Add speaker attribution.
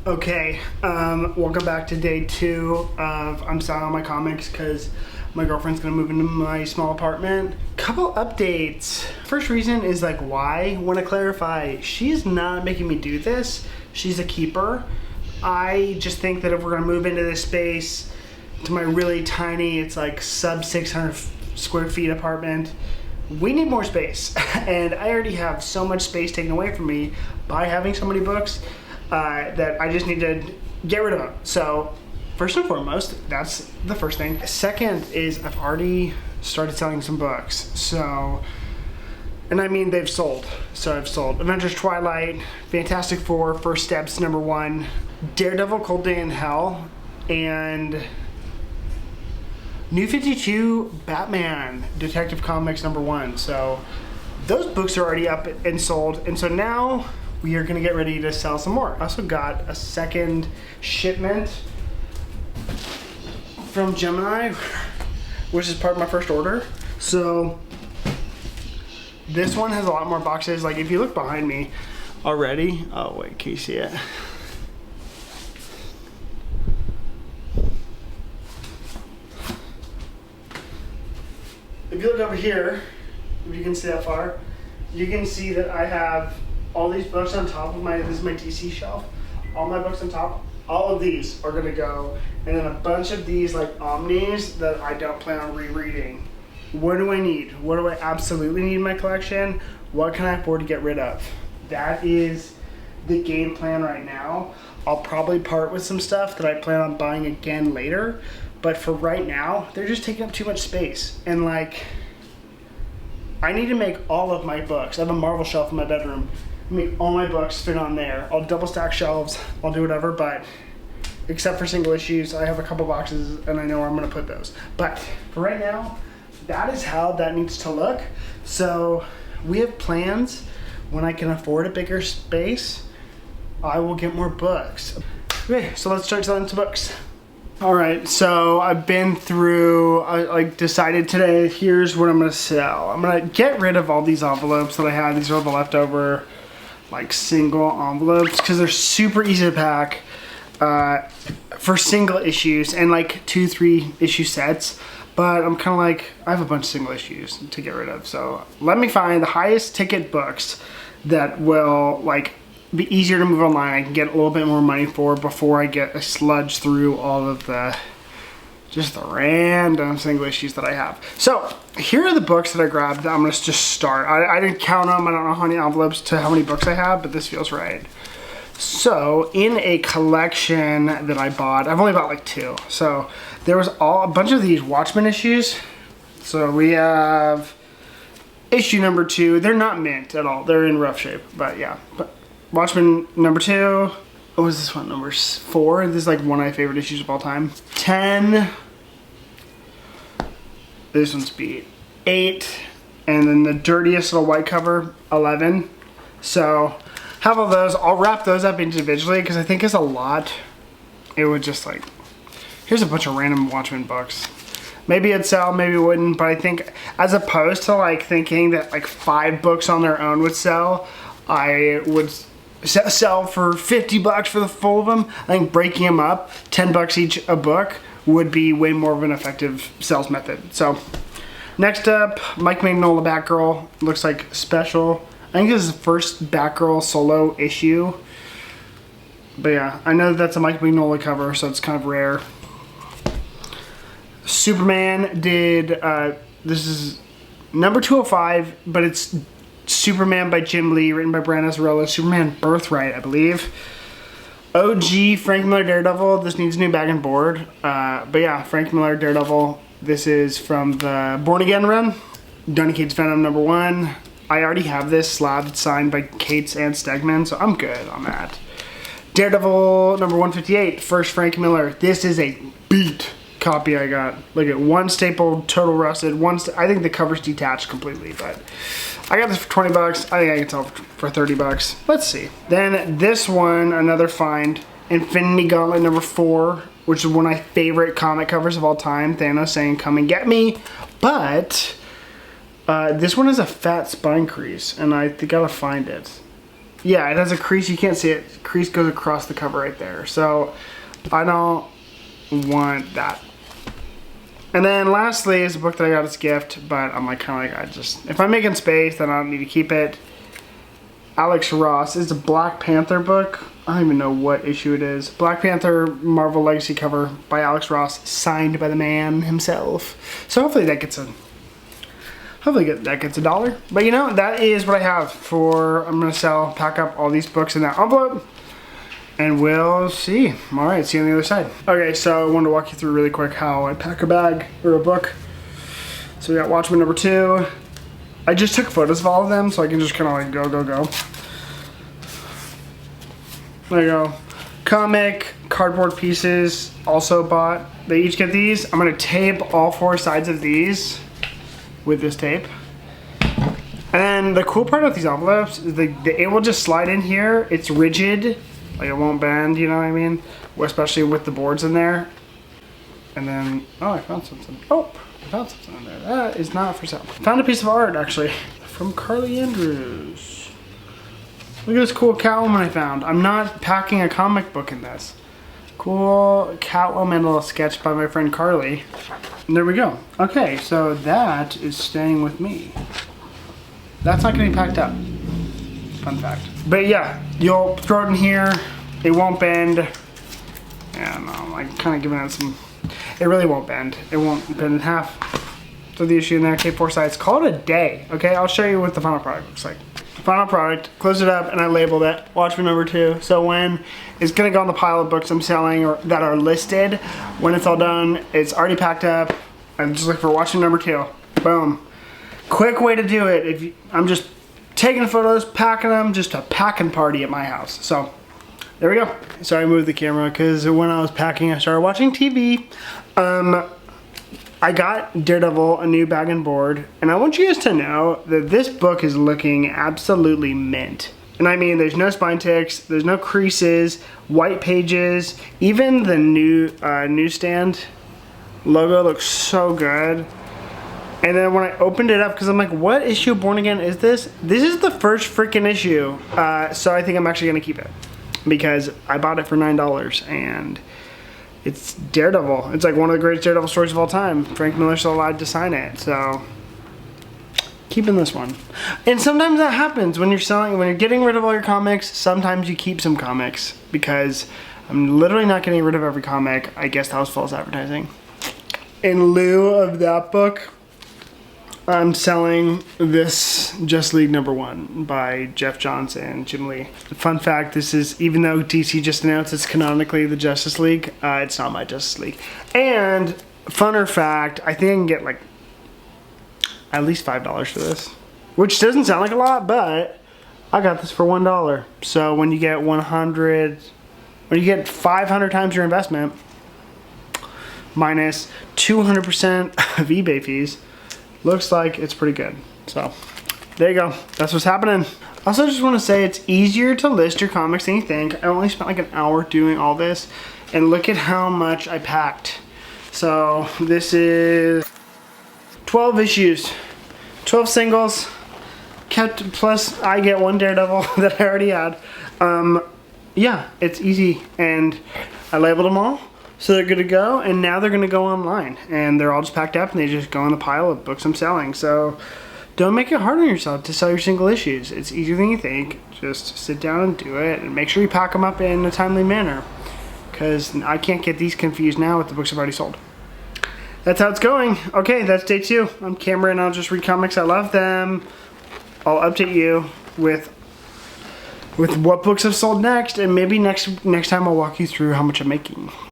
Speaker 1: Okay, welcome back to day 2 of I'm selling all my comics because my girlfriend's gonna move into my small apartment. Couple updates. First reason is like why. Want to clarify, she's not making me do this. She's a keeper. I just think that if we're gonna move into this space, to my really tiny, it's like sub 600 square feet apartment, we need more space. And I already have so much space taken away from me by having so many books that I just need to get rid of them. So first and foremost, that's the first thing. Second is I've already started selling some books. So, and I mean they've sold. So I've sold Avengers Twilight, Fantastic Four, First Steps #1, Daredevil, Cold Day in Hell, and New 52 Batman Detective Comics #1. So those books are already up and sold. And so now we are gonna get ready to sell some more. I also got a second shipment from Gemini, which is part of my first order. So this one has a lot more boxes. Like if you look behind me already, oh wait, can you see it? If you look over here, if you can see that far, you can see that I have all these books on top of this is my DC shelf. All my books on top, all of these are gonna go, and then a bunch of these like omnis that I don't plan on rereading. What do I need? What do I absolutely need in my collection? What can I afford to get rid of? That is the game plan right now. I'll probably part with some stuff that I plan on buying again later, but for right now, they're just taking up too much space. And like, I need to make all of my books. I have a Marvel shelf in my bedroom. Make all my books fit on there. I'll double stack shelves, I'll do whatever, but except for single issues, I have a couple boxes and I know where I'm gonna put those. But for right now, that is how that needs to look. So we have plans. When I can afford a bigger space, I will get more books. Okay, so let's start selling some books. All right, so I've been through, I decided today, here's what I'm gonna sell. I'm gonna get rid of all these envelopes that I had. These are all the leftover like single envelopes because they're super easy to pack for single issues and like 2-3 issue sets. But I'm kind of like, I have a bunch of single issues to get rid of. So let me find the highest ticket books that will like be easier to move online. I can get a little bit more money for before I get a sludge through all of the just the random single issues that I have. So here are the books that I grabbed. I'm gonna just start. I didn't count them. I don't know how many envelopes to how many books I have, but this feels right. So in a collection that I bought, I've only bought like 2. So there was a bunch of these Watchmen issues. So we have issue #2. They're not mint at all. They're in rough shape, but yeah. But Watchmen #2. What was this one? #4. This is like one of my favorite issues of all time. 10. This one's beat. 8. And then the dirtiest little white cover, 11. So have all those. I'll wrap those up individually because I think it's a lot. It would just like, here's a bunch of random Watchmen books. Maybe it'd sell, maybe it wouldn't, but I think as opposed to like thinking that like 5 books on their own would sell, I would sell for $50 for the full of them. I think breaking them up, $10 each a book, would be way more of an effective sales method. So next up, Mike Mignola Batgirl. Looks like special. I think this is the first Batgirl solo issue. But yeah, I know that's a Mike Mignola cover, so it's kind of rare. Superman did, this is number 205, but it's Superman by Jim Lee, written by Brand Azzarello. Superman Birthright, I believe. OG Frank Miller Daredevil. This needs a new bag and board. But yeah, Frank Miller Daredevil. This is from the Born Again run. Donny Cates Venom #1. I already have this slab signed by Cates and Stegman, so I'm good on that. Daredevil #158. First Frank Miller. This is a beat copy I got. Look at one staple, total rusted. I think the cover's detached completely, but I got this for $20. I think I can sell it for $30. Let's see. Then this one, another find, Infinity Gauntlet #4, which is one of my favorite comic covers of all time. Thanos saying, "Come and get me." But this one has a fat spine crease, and I gotta find it. yeah, it has a crease. You can't see it. Crease goes across the cover right there. So I don't want that. And then lastly is a book that I got as a gift, but I'm like kind of like, if I'm making space, then I don't need to keep it. Alex Ross is a Black Panther book. I don't even know what issue it is. Black Panther Marvel Legacy cover by Alex Ross, signed by the man himself. So hopefully that gets a $1. But you know, that is what I have for, I'm gonna pack up all these books in that envelope, and we'll see. All right, see you on the other side. Okay, so I wanted to walk you through really quick how I pack a bag or a book. So we got Watchmen #2. I just took photos of all of them so I can just kind of like go. There you go. Comic, cardboard pieces, also bought. They each get these. I'm gonna tape all 4 sides of these with this tape. And then the cool part about these envelopes is it will just slide in here. It's rigid, like it won't bend, you know what I mean? Especially with the boards in there. And then, oh, I found something. Oh, I found something in there. That is not for sale. Found a piece of art, actually, from Carly Andrews. Look at this cool Catwoman I found. I'm not packing a comic book in this. Cool Catwoman little sketch by my friend Carly. And there we go. Okay, so that is staying with me. That's not getting packed up. Fun fact. But yeah, you'll throw it in here. It won't bend. Yeah, no, I'm like kind of giving it some. It really won't bend. It won't bend in half. Throw the issue in there. Tape 4 sides. Call it a day. Okay, I'll show you what the final product looks like. Final product, close it up, and I labeled it Watchmen #2. So when it's gonna go on the pile of books I'm selling or that are listed, when it's all done, it's already packed up. I'm just looking for Watchmen #2. Boom. Quick way to do it. I'm just taking photos, packing them, just a packing party at my house. So there we go. Sorry I moved the camera because when I was packing I started watching TV. I got Daredevil, a new bag and board, and I want you guys to know that this book is looking absolutely mint. And I mean, there's no spine ticks, there's no creases, white pages, even the new newsstand logo looks so good. And then when I opened it up, because I'm like, what issue of Born Again is this? This is the first freaking issue, so I think I'm actually gonna keep it because I bought it for $9 and it's Daredevil. It's like one of the greatest Daredevil stories of all time. Frank Miller's still allowed to sign it, so keeping this one. And sometimes that happens when you're getting rid of all your comics. Sometimes you keep some comics because I'm literally not getting rid of every comic. I guess that was false advertising. In lieu of that book, I'm selling this Justice League #1 by Geoff Johns and Jim Lee. Fun fact, this is, even though DC just announced it's canonically the Justice League, it's not my Justice League. And funner fact, I think I can get like at least $5 for this, which doesn't sound like a lot, but I got this for $1. So when you get 500 times your investment minus 200% of eBay fees, looks like it's pretty good. So there you go. That's what's happening. Also, just want to say it's easier to list your comics than you think. I only spent like an hour doing all this, and look at how much I packed. So this is 12 issues, 12 singles, kept, plus I get one Daredevil that I already had. Yeah, it's easy, and I labeled them all. So they're good to go, and now they're gonna go online, and they're all just packed up, and they just go in the pile of books I'm selling. So don't make it hard on yourself to sell your single issues. It's easier than you think. Just sit down and do it, and make sure you pack them up in a timely manner, because I can't get these confused now with the books I've already sold. That's how it's going. Okay, that's day 2. I'm Cameron. I'll just read comics. I love them. I'll update you with what books I've sold next, and maybe next time I'll walk you through how much I'm making.